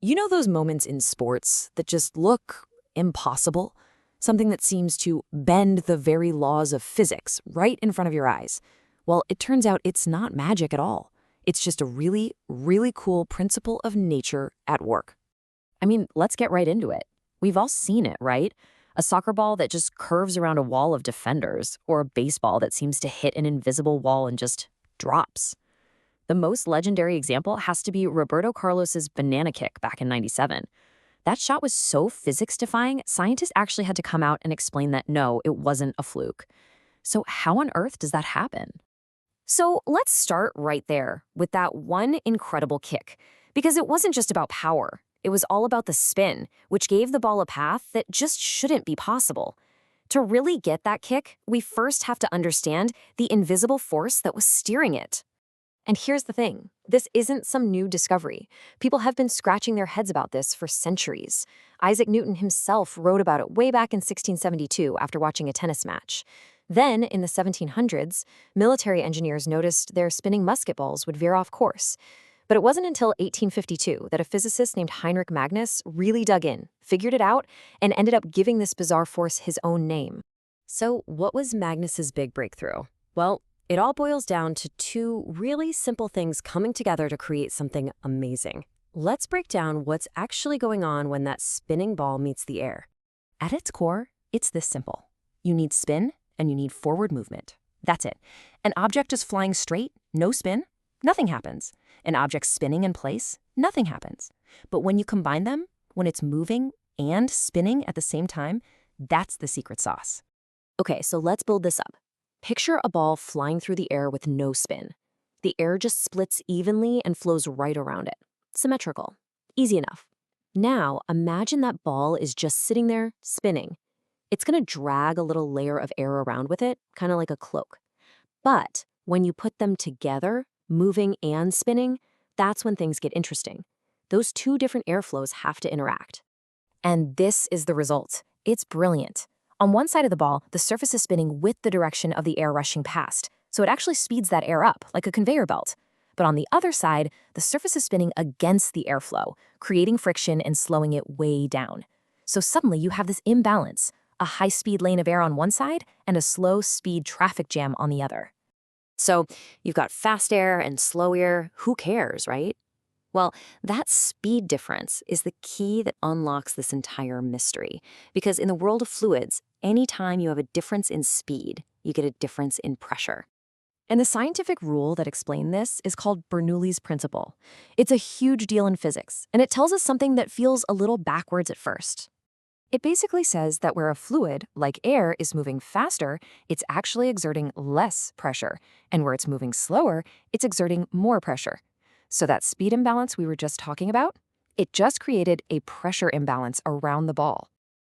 You know those moments in sports that just look impossible? Something that seems to bend the very laws of physics right in front of your eyes. Well, it turns out it's not magic at all. It's just a really, really cool principle of nature at work. I mean, let's get right into it. We've all seen it, right? A soccer ball that just curves around a wall of defenders, or a baseball that seems to hit an invisible wall and just drops. The most legendary example has to be Roberto Carlos's banana kick back in '97. That shot was so physics-defying, scientists actually had to come out and explain that no, it wasn't a fluke. So how on earth does that happen? So let's start right there with that one incredible kick, because it wasn't just about power. It was all about the spin, which gave the ball a path that just shouldn't be possible. To really get that kick, we first have to understand the invisible force that was steering it. And here's the thing, this isn't some new discovery. People have been scratching their heads about this for centuries. Isaac Newton himself wrote about it way back in 1672 after watching a tennis match. Then, in the 1700s, military engineers noticed their spinning musket balls would veer off course. But it wasn't until 1852 that a physicist named Heinrich Magnus really dug in, figured it out, and ended up giving this bizarre force his own name. So what was Magnus's big breakthrough? Well, it all boils down to two really simple things coming together to create something amazing. Let's break down what's actually going on when that spinning ball meets the air. At its core, it's this simple. You need spin and you need forward movement. That's it. An object is flying straight, no spin, nothing happens. An object spinning in place, nothing happens. But when you combine them, when it's moving and spinning at the same time, that's the secret sauce. Okay, so let's build this up. Picture a ball flying through the air with no spin. The air just splits evenly and flows right around it. Symmetrical. Easy enough. Now, imagine that ball is just sitting there, spinning. It's going to drag a little layer of air around with it, kind of like a cloak. But when you put them together, moving and spinning, that's when things get interesting. Those two different airflows have to interact. And this is the result. It's brilliant. On one side of the ball, the surface is spinning with the direction of the air rushing past, so it actually speeds that air up, like a conveyor belt. But on the other side, the surface is spinning against the airflow, creating friction and slowing it way down. So suddenly you have this imbalance, a high-speed lane of air on one side and a slow-speed traffic jam on the other. So you've got fast air and slow air, who cares, right? Well, that speed difference is the key that unlocks this entire mystery. Because in the world of fluids, anytime you have a difference in speed, you get a difference in pressure. And the scientific rule that explains this is called Bernoulli's principle. It's a huge deal in physics, and it tells us something that feels a little backwards at first. It basically says that where a fluid, like air, is moving faster, it's actually exerting less pressure, and where it's moving slower, it's exerting more pressure. So that speed imbalance we were just talking about, it just created a pressure imbalance around the ball.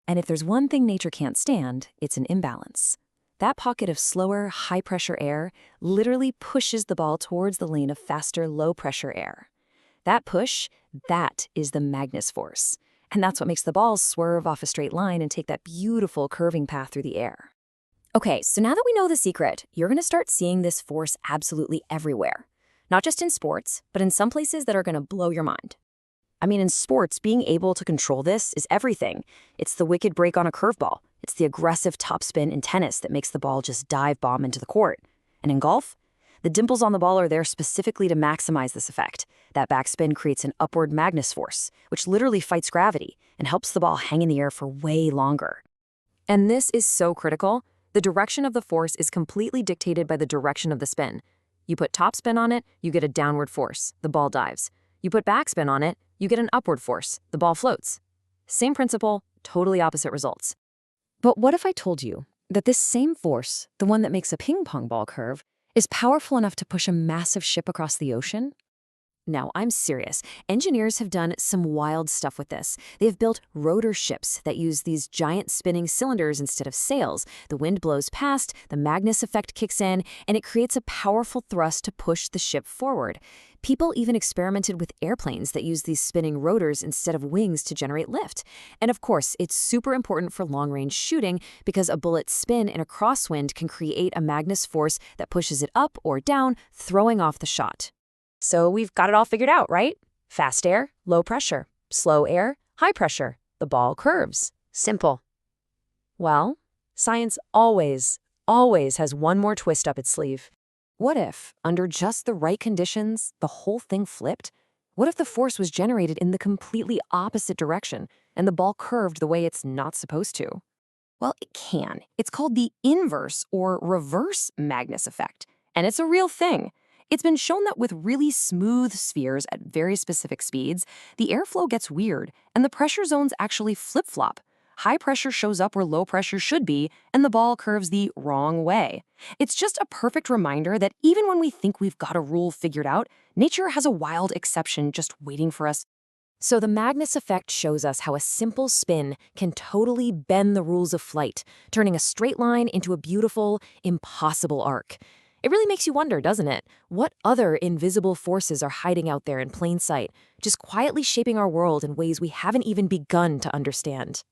And if there's one thing nature can't stand, it's an imbalance. That pocket of slower, high-pressure air literally pushes the ball towards the lane of faster, low-pressure air. That push, that is the Magnus force. And that's what makes the balls swerve off a straight line and take that beautiful curving path through the air. Okay, so now that we know the secret, you're going to start seeing this force absolutely everywhere. Not just in sports, but in some places that are going to blow your mind. I mean, in sports, being able to control this is everything. It's the wicked break on a curveball. It's the aggressive topspin in tennis that makes the ball just dive bomb into the court. And in golf, the dimples on the ball are there specifically to maximize this effect. That backspin creates an upward Magnus force, which literally fights gravity and helps the ball hang in the air for way longer. And this is so critical. The direction of the force is completely dictated by the direction of the spin. You put topspin on it, you get a downward force, the ball dives. You put backspin on it, you get an upward force, the ball floats. Same principle, totally opposite results. But what if I told you that this same force, the one that makes a ping pong ball curve, is powerful enough to push a massive ship across the ocean? Now, I'm serious. Engineers have done some wild stuff with this. They've built rotor ships that use these giant spinning cylinders instead of sails. The wind blows past, the Magnus Effect kicks in, and it creates a powerful thrust to push the ship forward. People even experimented with airplanes that use these spinning rotors instead of wings to generate lift. And of course, it's super important for long-range shooting because a bullet's spin in a crosswind can create a Magnus force that pushes it up or down, throwing off the shot. So we've got it all figured out, right? Fast air, low pressure. Slow air, high pressure. The ball curves. Simple. Well, science always has one more twist up its sleeve. What if, under just the right conditions, the whole thing flipped? What if the force was generated in the completely opposite direction and the ball curved the way it's not supposed to? Well, it can. It's called the inverse or reverse Magnus Effect, and it's a real thing. It's been shown that with really smooth spheres at very specific speeds, the airflow gets weird and the pressure zones actually flip-flop. High pressure shows up where low pressure should be, and the ball curves the wrong way. It's just a perfect reminder that even when we think we've got a rule figured out, nature has a wild exception just waiting for us. So the Magnus Effect shows us how a simple spin can totally bend the rules of flight, turning a straight line into a beautiful, impossible arc. It really makes you wonder, doesn't it? What other invisible forces are hiding out there in plain sight, just quietly shaping our world in ways we haven't even begun to understand?